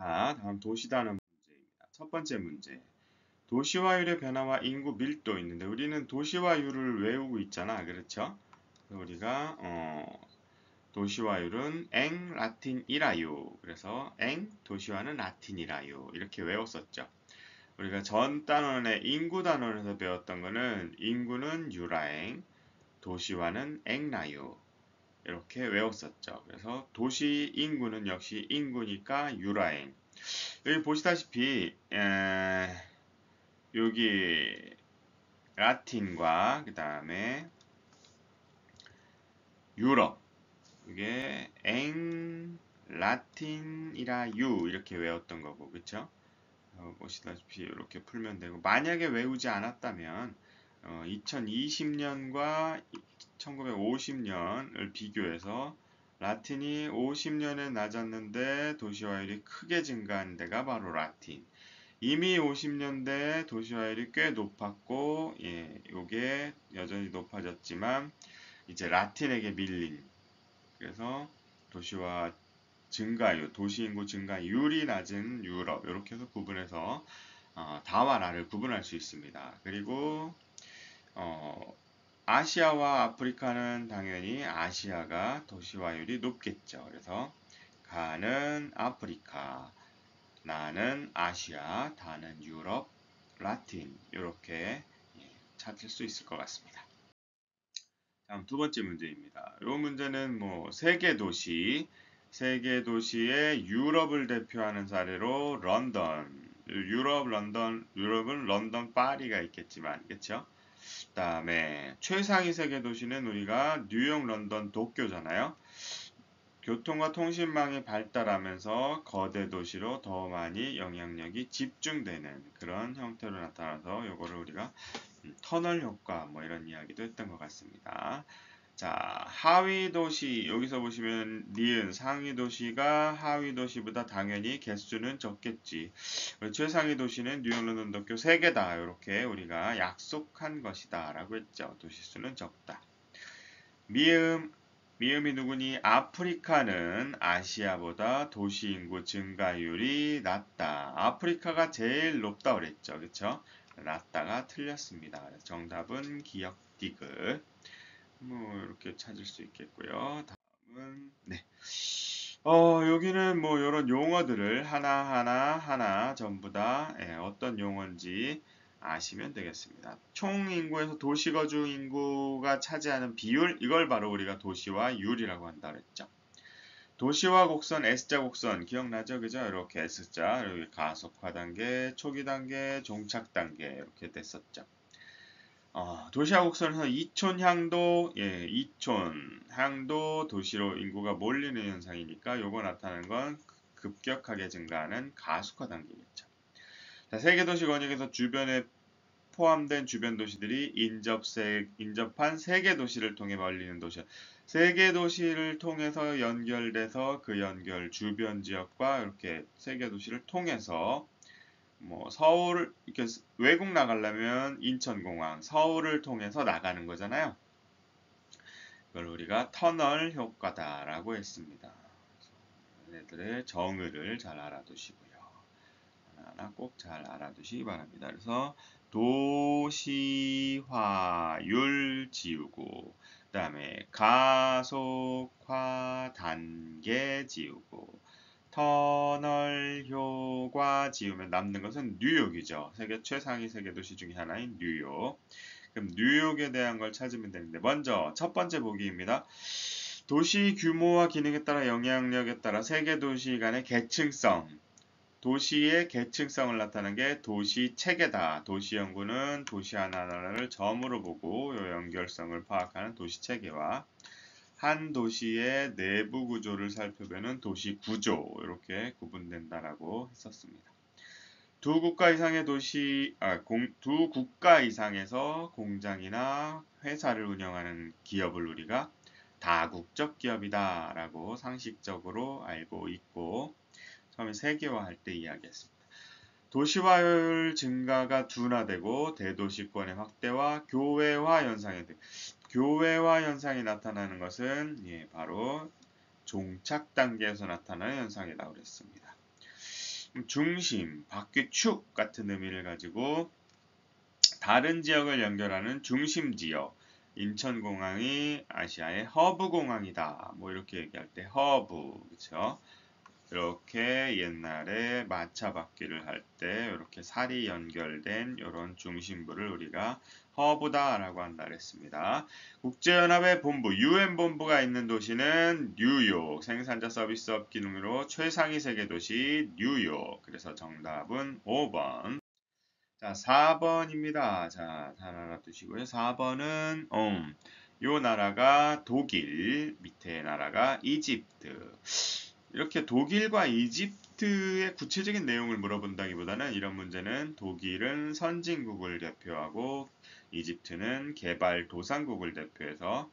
자, 다음 도시 단어 문제입니다. 첫 번째 문제. 도시화율의 변화와 인구 밀도 있는데 우리는 도시화율을 외우고 있잖아. 그렇죠? 그래서 우리가 도시화율은 엥 라틴이라요. 그래서 엥 도시화는 라틴이라요. 이렇게 외웠었죠. 우리가 전 단원의 인구 단원에서 배웠던 거는 인구는 유라엥, 도시화는 엥라요. 이렇게 외웠었죠. 그래서 도시 인구는 역시 인구니까 유라엥. 여기 보시다시피 여기 라틴과 그 다음에 유럽 이게 엥 라틴이라 유 이렇게 외웠던 거고 그쵸? 보시다시피 이렇게 풀면 되고 만약에 외우지 않았다면 2020년과 1950년을 비교해서 라틴이 50년에 낮았는데 도시화율이 크게 증가한 데가 바로 라틴. 이미 50년대 도시화율이 꽤 높았고, 예, 요게 여전히 높아졌지만, 이제 라틴에게 밀린, 그래서 도시화 증가율, 도시인구 증가율이 낮은 유럽, 이렇게 해서 구분해서 다와 나를 구분할 수 있습니다. 그리고 아시아와 아프리카는 당연히 아시아가 도시화율이 높겠죠. 그래서 가는 아프리카, 나는 아시아, 다는 유럽, 라틴 이렇게 찾을 수 있을 것 같습니다. 다음 두 번째 문제입니다. 이 문제는 뭐 세계 도시의 유럽을 대표하는 사례로 런던, 유럽은 런던 파리가 있겠지만, 그렇죠? 그다음에 최상위 세계 도시는 우리가 뉴욕, 런던, 도쿄잖아요. 교통과 통신망이 발달하면서 거대 도시로 더 많이 영향력이 집중되는 그런 형태로 나타나서 요거를 우리가 터널 효과 뭐 이런 이야기도 했던 것 같습니다. 자, 하위 도시 여기서 보시면 니은 상위 도시가 하위 도시보다 당연히 개수는 적겠지. 최상위 도시는 뉴욕, 런던, 도쿄 3개다. 이렇게 우리가 약속한 것이다 라고 했죠. 도시 수는 적다. 미음이 누구니? 아프리카는 아시아보다 도시 인구 증가율이 낮다. 아프리카가 제일 높다 그랬죠. 그쵸? 낮다가 틀렸습니다. 정답은 기역 디귿. 뭐 이렇게 찾을 수 있겠고요. 다음은 네. 여기는 뭐 이런 용어들을 하나 전부 다 어떤 용어인지 아시면 되겠습니다. 총 인구에서 도시 거주 인구가 차지하는 비율 이걸 바로 우리가 도시화 율이라고 한다 그랬죠. 도시화 곡선 S자 곡선 기억나죠? 그죠? 이렇게 S자 여기 가속화 단계, 초기 단계, 종착 단계 이렇게 됐었죠. 도시화 곡선에서 이촌 향도 도시로 인구가 몰리는 현상이니까 요거 나타나는 건 급격하게 증가하는 가속화 단계겠죠. 자, 세계 도시 권역에서 주변에 포함된 주변 도시들이 인접한 세계 도시를 통해 멀리는 도시. 세계 도시를 통해서 연결돼서 그 연결 주변 지역과 이렇게 세계 도시를 통해서 뭐 서울 이렇게 외국 나가려면 인천공항, 서울을 통해서 나가는 거잖아요. 이걸 우리가 터널 효과다라고 했습니다. 얘네들의 정의를 잘 알아두시고요. 하나하나 꼭 잘 알아두시기 바랍니다. 그래서 도시화율 지우고 그 다음에 가속화 단계 지우고 터널 효과 지우면 남는 것은 뉴욕이죠. 세계 최상위 세계 도시 중에 하나인 뉴욕. 그럼 뉴욕에 대한 걸 찾으면 되는데 먼저 첫 번째 보기입니다. 도시 규모와 기능에 따라 영향력에 따라 세계 도시 간의 계층성 도시의 계층성을 나타내는 게 도시 체계다. 도시 연구는 도시 하나하나를 점으로 보고 이 연결성을 파악하는 도시 체계와 한 도시의 내부 구조를 살펴보는 도시 구조 이렇게 구분된다라고 했었습니다. 두 국가 이상에서 공장이나 회사를 운영하는 기업을 우리가 다국적 기업이다라고 상식적으로 알고 있고 처음에 세계화할 때 이야기했습니다. 도시화율 증가가 둔화되고 대도시권의 확대와 교외화 현상이 나타나는 것은 바로 종착 단계에서 나타나는 현상이라고 그랬습니다. 중심, 바퀴축 같은 의미를 가지고 다른 지역을 연결하는 중심 지역. 인천공항이 아시아의 허브 공항이다. 뭐 이렇게 얘기할 때 허브, 그렇죠? 이렇게 옛날에 마차 바퀴를 할 때 이렇게 살이 연결된 이런 중심부를 우리가 허브다라고 한다 그랬습니다. 국제연합의 본부, UN 본부가 있는 도시는 뉴욕. 생산자 서비스업 기능으로 최상위 세계 도시 뉴욕. 그래서 정답은 5번. 자, 4번입니다. 자, 잘 알아두시고요. 4번은 요 나라가 독일, 밑에 나라가 이집트. 이렇게 독일과 이집트의 구체적인 내용을 물어본다기보다는 이런 문제는 독일은 선진국을 대표하고 이집트는 개발도상국을 대표해서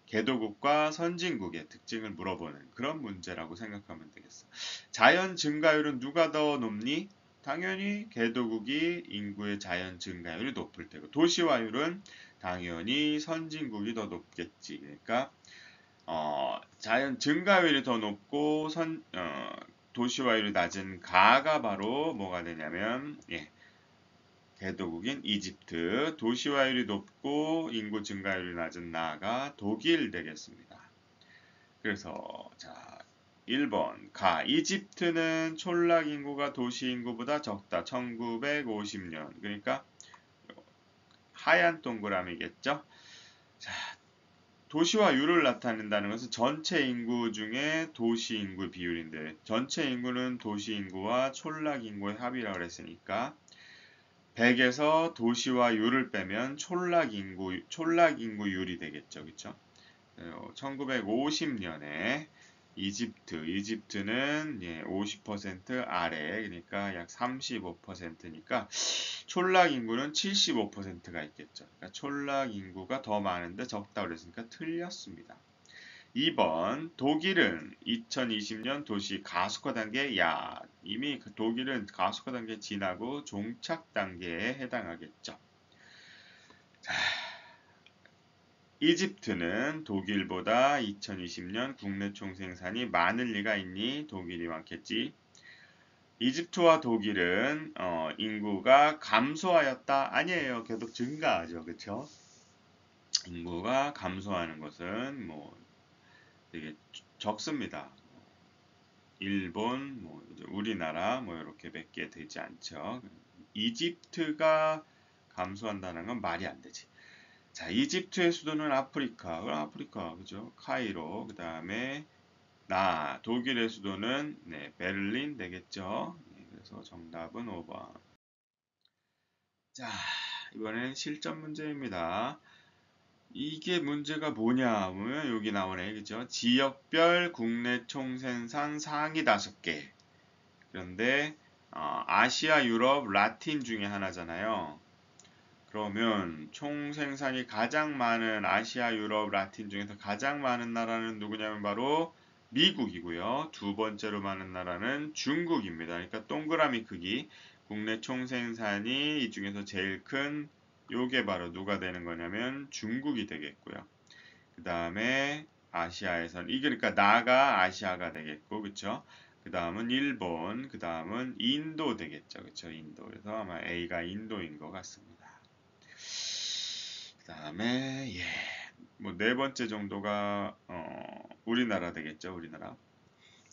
개도국과 선진국의 특징을 물어보는 그런 문제라고 생각하면 되겠어. 자연 증가율은 누가 더 높니? 당연히 개도국이 인구의 자연 증가율이 높을 테고 도시화율은 당연히 선진국이 더 높겠지. 그러니까 자연 증가율이 더 높고 도시화율이 낮은 가가 바로 뭐가 되냐면 개도국인 이집트, 도시화율이 높고 인구 증가율이 낮은 나가 독일 되겠습니다. 그래서 자 1번 가 이집트는 촌락 인구가 도시 인구보다 적다. 1950년 그러니까 하얀 동그라미겠죠. 자 도시화율을 나타낸다는 것은 전체 인구 중에 도시 인구 비율인데 전체 인구는 도시 인구와 촌락 인구의 합이라고 했으니까 100에서 도시화율을 빼면 촌락 인구율이 되겠죠. 그렇죠? 1950년에 이집트는 50% 아래 그러니까 약 35%니까 촌락 인구는 75%가 있겠죠. 그러니까 촌락 인구가 더 많은데 적다고 그랬으니까 틀렸습니다. 2번 독일은 2020년 도시 가속화 단계 이미 독일은 가속화 단계 지나고 종착 단계에 해당하겠죠. 자, 이집트는 독일보다 2020년 국내 총생산이 많을 리가 있니? 독일이 많겠지. 이집트와 독일은 인구가 감소하였다? 아니에요. 계속 증가하죠. 그렇죠? 인구가 감소하는 것은 뭐 되게 적습니다. 일본, 뭐 우리나라 뭐 이렇게 몇 개 되지 않죠. 이집트가 감소한다는 건 말이 안 되지. 자, 이집트의 수도는 아프리카, 그죠? 카이로, 그 다음에 독일의 수도는 베를린 되겠죠. 그래서 정답은 5번. 자, 이번엔 실전 문제입니다. 이게 문제가 뭐냐 보면 여기 나오네, 그죠? 지역별 국내 총생산 상위 5개. 그런데 아시아, 유럽, 라틴 중에 하나잖아요. 그러면 총 생산이 가장 많은 아시아, 유럽, 라틴 중에서 가장 많은 나라는 누구냐면 바로 미국이고요. 두 번째로 많은 나라는 중국입니다. 그러니까 동그라미 크기 국내 총 생산이 이 중에서 제일 큰 요게 바로 누가 되는 거냐면 중국이 되겠고요. 그 다음에 아시아에서는 이게 그러니까 나가 아시아가 되겠고 그쵸? 그 다음은 일본, 그 다음은 인도 되겠죠. 그쵸? 인도. 그래서 아마 A가 인도인 것 같습니다. 그 다음에 뭐 네 번째 정도가 우리나라 되겠죠. 우리나라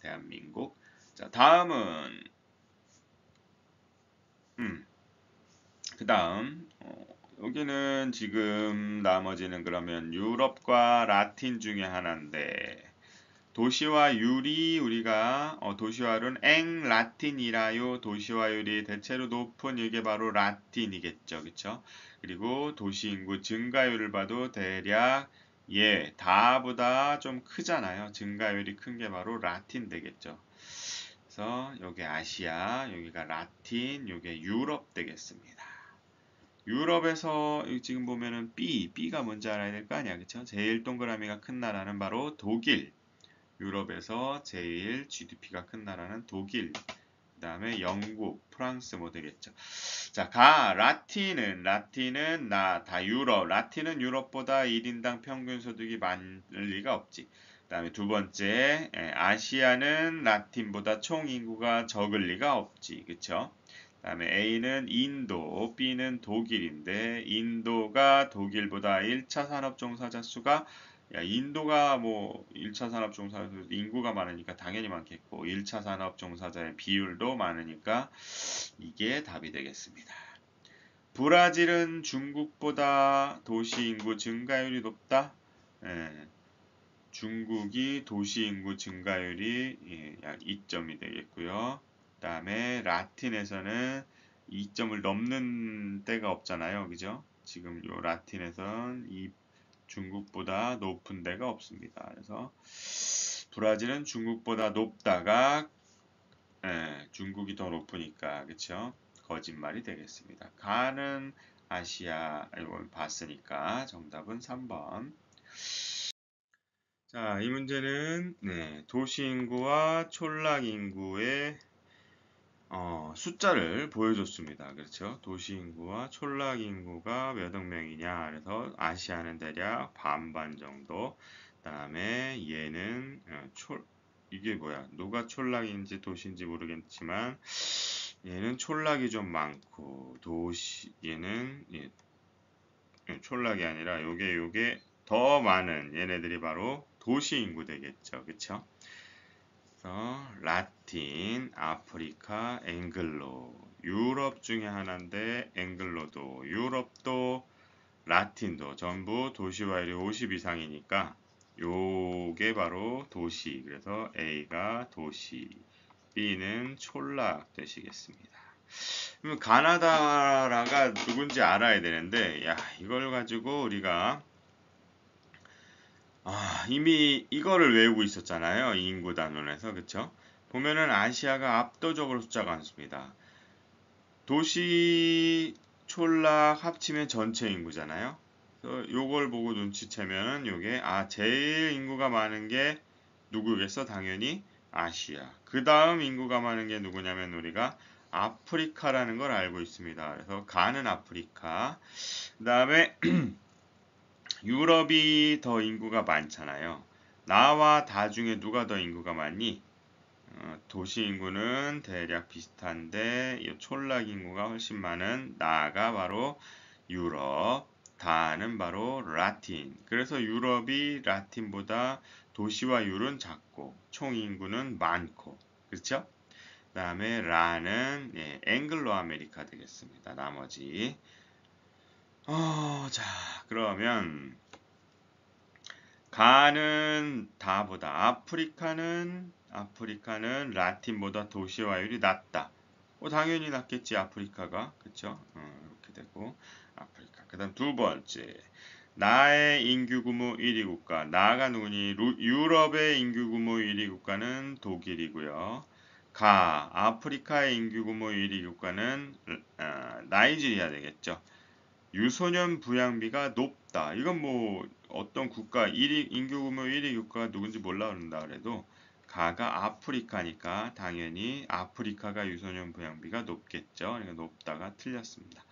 대한민국. 자 다음은 그 다음 여기는 지금 나머지는 그러면 유럽과 라틴 중에 하나인데 도시화율이 우리가 도시화율은 라틴이라요. 도시화율이 대체로 높은 이게 바로 라틴이겠죠. 그쵸? 그리고 도시인구 증가율을 봐도 대략 다보다 좀 크잖아요. 증가율이 큰 게 바로 라틴 되겠죠. 그래서 여기 아시아, 여기가 라틴, 여기 유럽 되겠습니다. 유럽에서 지금 보면은 B가 뭔지 알아야 될 거 아니야. 그쵸? 제일 동그라미가 큰 나라는 바로 독일. 유럽에서 제일 GDP가 큰 나라는 독일, 그 다음에 영국, 프랑스 뭐 되겠죠. 자, 라틴은 다 유럽. 라틴은 유럽보다 1인당 평균 소득이 많을 리가 없지. 그다음에 두 번째, 아시아는 라틴보다 총 인구가 적을 리가 없지. 그쵸? 그다음에 A는 인도, B는 독일인데 인도가 독일보다 1차 산업 종사자 수가 인도가 뭐 1차 산업 종사자 인구가 많으니까 당연히 많겠고 1차 산업 종사자의 비율도 많으니까 이게 답이 되겠습니다. 브라질은 중국보다 도시 인구 증가율이 높다. 예, 중국이 도시 인구 증가율이 약 2점이 되겠고요. 그 다음에 라틴에서는 2점을 넘는 때가 없잖아요. 그죠? 지금 요 라틴에선 이 중국보다 높은 데가 없습니다. 그래서 브라질은 중국보다 높다가 중국이 더 높으니까 그쵸? 거짓말이 되겠습니다. 가는 아시아 이걸 봤으니까 정답은 3번. 자, 이 문제는 도시 인구와 촌락 인구의 숫자를 보여줬습니다. 그렇죠? 도시 인구와 촌락 인구가 몇 억 명이냐. 그래서 아시아는 대략 반반 정도. 그다음에 얘는 이게 뭐야? 누가 촌락인지 도시인지 모르겠지만 얘는 촌락이 좀 많고 얘는 촌락이 아니라 요게 더 많은 얘네들이 바로 도시 인구 되겠죠. 그쵸? 그래서 라틴, 아프리카, 앵글로 유럽 중에 하나인데 앵글로도 유럽도 라틴도 전부 도시화율이 50 이상이니까 요게 바로 도시. 그래서 A가 도시, B는 촌락 되시겠습니다. 그럼 가나다라가 누군지 알아야 되는데 이걸 가지고 우리가 이미 이거를 외우고 있었잖아요. 이 인구 단원에서. 그쵸? 보면은 아시아가 압도적으로 숫자가 많습니다. 도시 촌락 합치면 전체 인구잖아요. 그래서 요걸 보고 눈치채면은 요게 제일 인구가 많은 게 누구겠어? 당연히 아시아. 그 다음 인구가 많은 게 누구냐면 우리가 아프리카라는 걸 알고 있습니다. 그래서 가는 아프리카. 그 다음에 유럽이 더 인구가 많잖아요. 나와 다 중에 누가 더 인구가 많니? 도시 인구는 대략 비슷한데 이 촌락 인구가 훨씬 많은 나가 바로 유럽, 다는 바로 라틴. 그래서 유럽이 라틴보다 도시화율은 작고 총 인구는 많고 그렇죠? 그 다음에 라는 앵글로 아메리카 되겠습니다. 나머지 자 그러면 가는 다보다 아프리카는 라틴보다 도시화율이 낮다. 당연히 낮겠지 아프리카가 그쵸? 이렇게 되고 아프리카. 그다음 두 번째 나의 인구 규모 1위 국가 나가 누구니? 유럽의 인구 규모 1위 국가는 독일이고요. 아프리카의 인구 규모 1위 국가는 나이지리아 되겠죠. 유소년 부양비가 높다. 이건 뭐 어떤 국가 1위 인구 규모 1위 국가가 누군지 몰라 그런다 그래도 가가 아프리카니까 당연히 아프리카가 유소년 부양비가 높겠죠. 그러니까 높다가 틀렸습니다.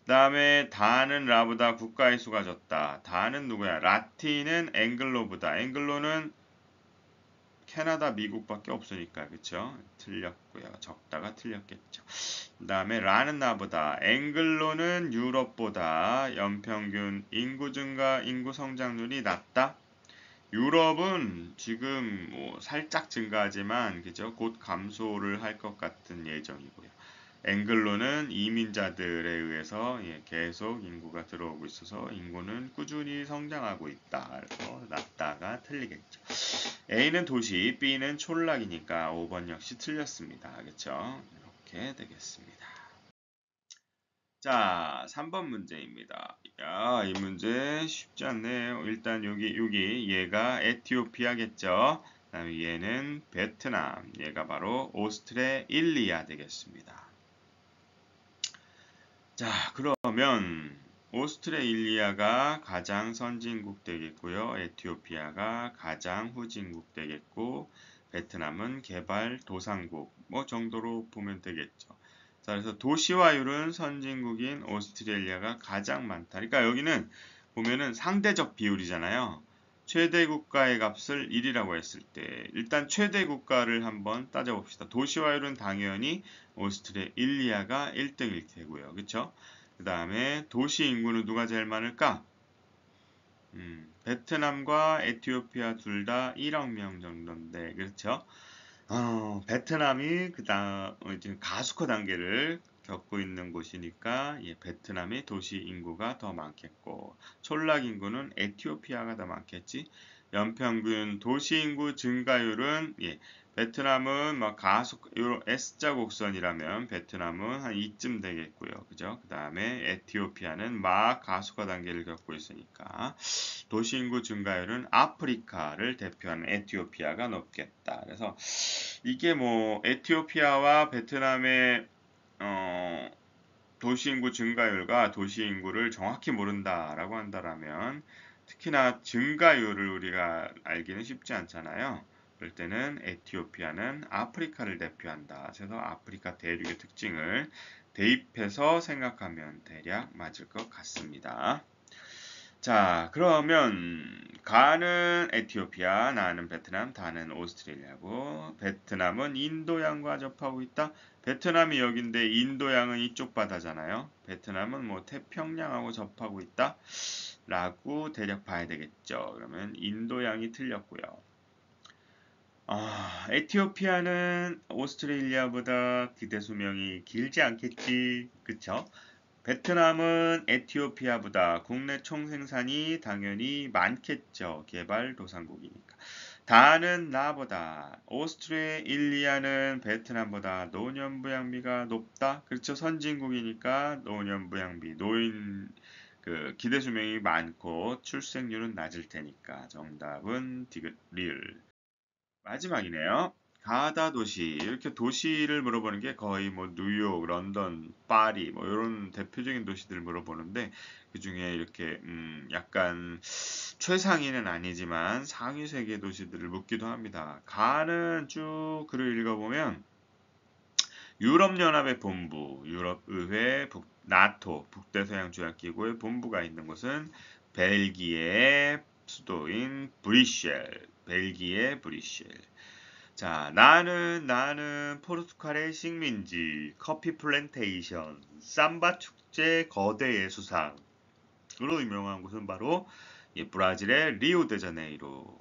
그 다음에 다는 라보다 국가의 수가 적다. 다는 누구야? 라틴은 앵글로보다. 앵글로는 캐나다, 미국밖에 없으니까 그쵸? 틀렸고요. 적다가 틀렸겠죠. 그 다음에 라는 나보다 앵글로는 유럽보다 연평균 인구 증가, 인구 성장률이 낮다. 유럽은 지금 뭐 살짝 증가하지만 그죠? 곧 감소를 할 것 같은 예정이고요. 앵글로는 이민자들에 의해서 계속 인구가 들어오고 있어서 인구는 꾸준히 성장하고 있다. 그래서 낮다가 틀리겠죠. A는 도시, B는 촌락이니까 5번 역시 틀렸습니다. 그렇죠? 이렇게 되겠습니다. 자, 3번 문제입니다. 이 문제 쉽지 않네요. 일단 여기 얘가 에티오피아겠죠. 그다음에 얘는 베트남, 얘가 바로 오스트레일리아 되겠습니다. 자, 그러면 오스트레일리아가 가장 선진국 되겠고요. 에티오피아가 가장 후진국 되겠고 베트남은 개발도상국 뭐 정도로 보면 되겠죠. 자, 그래서 도시화율은 선진국인 오스트레일리아가 가장 많다. 그러니까 여기는 보면은 상대적 비율이잖아요. 최대 국가의 값을 1이라고 했을 때 일단 최대 국가를 한번 따져봅시다. 도시화율은 당연히 오스트레일리아가 1등일 테고요. 그쵸? 그 다음에 도시 인구는 누가 제일 많을까? 베트남과 에티오피아 둘 다 1억 명 정도인데 그렇죠? 베트남이 그다음 지금 가속화 단계를 겪고 있는 곳이니까 예, 베트남의 도시 인구가 더 많겠고 촌락 인구는 에티오피아가 더 많겠지. 연평균 도시 인구 증가율은 예, 베트남은 막 요런 S자 곡선이라면 베트남은 한 2쯤 되겠고요. 그죠? 그다음에 에티오피아는 막 가속화 단계를 겪고 있으니까 도시 인구 증가율은 아프리카를 대표하는 에티오피아가 높겠다. 그래서 이게 뭐 에티오피아와 베트남의 도시 인구 증가율과 도시 인구를 정확히 모른다라고 한다라면 특히나 증가율을 우리가 알기는 쉽지 않잖아요. 그럴 때는 에티오피아는 아프리카를 대표한다. 그래서 아프리카 대륙의 특징을 대입해서 생각하면 대략 맞을 것 같습니다. 자, 그러면 가는 에티오피아, 나는 베트남, 다는 오스트레일리아고 베트남은 인도양과 접하고 있다. 베트남이 여긴데 인도양은 이쪽 바다잖아요. 베트남은 뭐 태평양하고 접하고 있다. 라고 대략 봐야 되겠죠. 그러면 인도양이 틀렸고요. 에티오피아는 오스트레일리아보다 기대 수명이 길지 않겠지. 그쵸? 베트남은 에티오피아보다 국내 총생산이 당연히 많겠죠. 개발도상국이니까. 다는 나보다. 오스트레일리아는 베트남보다 노년부양비가 높다. 그렇죠. 선진국이니까 노년부양비, 노인 그 기대 수명이 많고 출생률은 낮을 테니까 정답은 디귿 리을. 마지막이네요. 가다 도시. 이렇게 도시를 물어보는 게 거의 뭐 뉴욕, 런던, 파리 뭐 이런 대표적인 도시들을 물어보는데 그중에 이렇게 약간 최상위는 아니지만 상위 세계 도시들을 묻기도 합니다. 가는 쭉 글을 읽어보면 유럽연합의 본부, 유럽의회, 나토, 북대서양조약기구의 본부가 있는 곳은 벨기에의 수도인 브뤼셀, 벨기에 브뤼셀. 자, 나는 포르투갈의 식민지, 커피 플랜테이션, 삼바 축제 거대 예수상으로 유명한 곳은 바로 브라질의 리오데자네이루.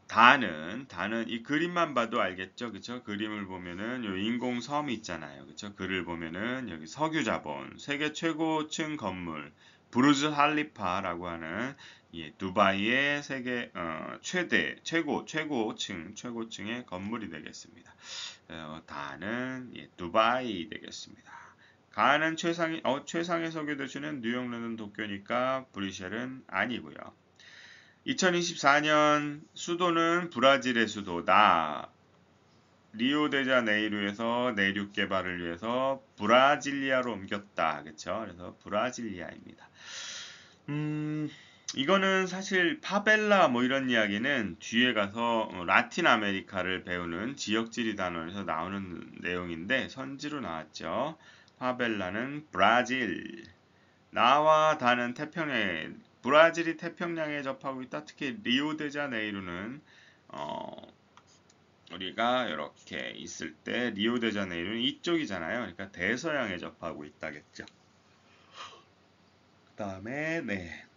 다는 이 그림만 봐도 알겠죠, 그쵸? 그림을 보면은 요 인공섬이 있잖아요, 그쵸? 글을 보면은 여기 석유 자본, 세계 최고층 건물, 부르즈 할리파라고 하는 두바이의 세계 최고층의 건물이 되겠습니다. 다는 두바이 되겠습니다. 가는 최상의 석유 도시는 뉴욕, 런던, 도쿄니까 브뤼셀은 아니고요. 2024년 수도는 브라질의 수도다. 리오데자네이루에서 내륙 개발을 위해서 브라질리아로 옮겼다. 그쵸? 그래서 브라질리아입니다. 이거는 사실 파벨라 뭐 이런 이야기는 뒤에 가서 라틴 아메리카를 배우는 지역지리 단원에서 나오는 내용인데 선지로 나왔죠. 파벨라는 브라질. 나와 다는 태평양에 브라질이 태평양에 접하고 있다. 특히 리오데자네이루는 우리가 이렇게 있을 때 리오데자네이루는 이쪽이잖아요. 그러니까 대서양에 접하고 있다겠죠. 그다음에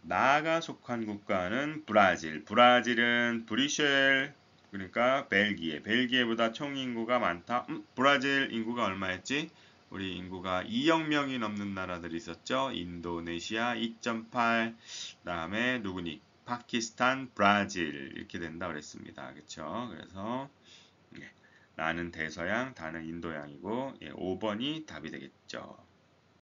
나가 속한 국가는 브라질. 브라질은 브뤼셀 그러니까 벨기에보다 총 인구가 많다. 브라질 인구가 얼마였지? 우리 인구가 2억 명이 넘는 나라들이 있었죠. 인도네시아 2.8, 그다음에 누구니? 파키스탄, 브라질 이렇게 된다 그랬습니다. 그렇죠? 그래서 나는 대서양, 다는 인도양이고 5번이 답이 되겠죠.